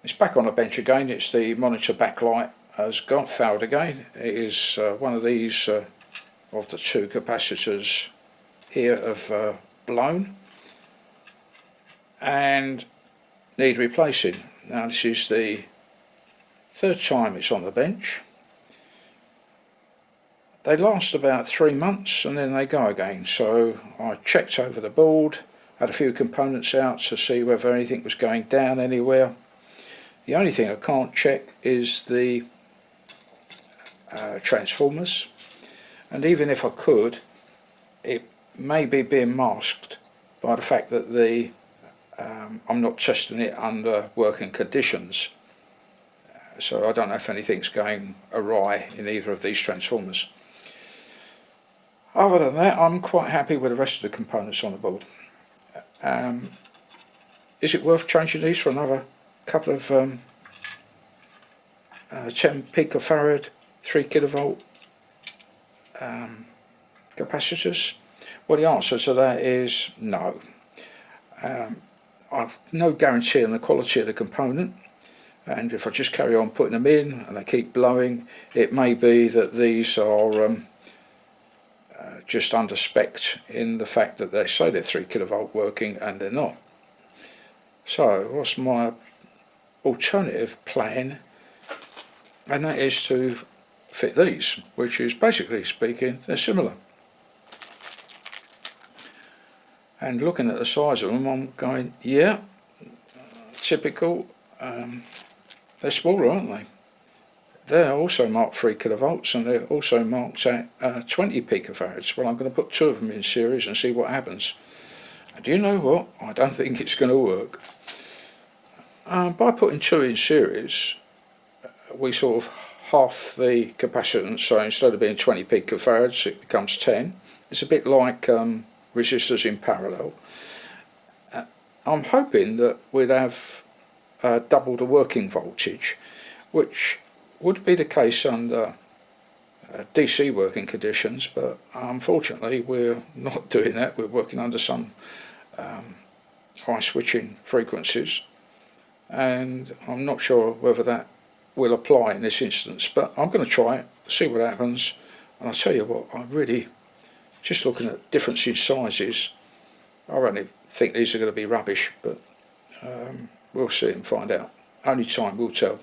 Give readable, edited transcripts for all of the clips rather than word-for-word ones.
It's back on the bench again. It's the monitor backlight has failed again. It is one of these of the two capacitors here have blown and need replacing. Now this is the third time it's on the bench. They last about 3 months and then they go again, so I checked over the board, had a few components out to see whether anything was going down anywhere. The only thing I can't check is the transformers, and even if I could, it may be being masked by the fact that I'm not testing it under working conditions, so I don't know if anything's going awry in either of these transformers. Other than that, I'm quite happy with the rest of the components on the board. Is it worth changing these for another couple of 10 picofarad 3 kilovolt capacitors? Well, the answer to that is no. I've no guarantee on the quality of the component, and if I just carry on putting them in and they keep blowing, it may be that these are just under spec'd in the fact that they say they're 3 kilovolt working and they're not. So what's my alternative plan? And that is to fit these, which is basically speaking they're similar. And looking at the size of them, I'm going, yeah, typical. They're smaller, aren't they? They're also marked 3 kilovolts and they're also marked at 20 picofarads. Well, I'm going to put 2 of them in series and see what happens. And do you know what? I don't think it's going to work. By putting 2 in series, we sort of half the capacitance, so instead of being 20 picofarads it becomes 10. It's a bit like resistors in parallel. I'm hoping that we'd have double the working voltage, which would be the case under DC working conditions, but unfortunately we're not doing that. We're working under some high switching frequencies, and I'm not sure whether that will apply in this instance, but I'm going to try it, see what happens. And I'll tell you what, I really, just looking at difference in sizes, I really think these are going to be rubbish, but we'll see and find out. Only time will tell.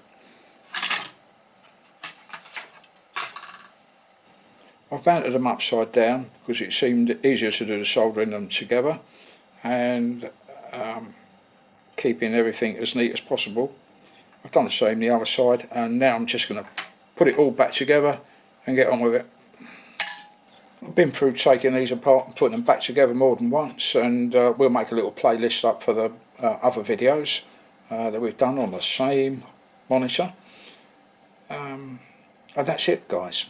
I've mounted them upside down because it seemed easier to do the soldering them together, and keeping everything as neat as possible. I've done the same the other side, and now I'm just going to put it all back together and get on with it. I've been through taking these apart and putting them back together more than once, and we'll make a little playlist up for the other videos that we've done on the same monitor. And that's it, guys.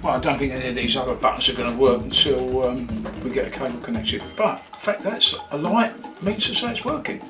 I don't think any of these other buttons are going to work until we get a cable connected, but the fact that it's a light means to say it's working.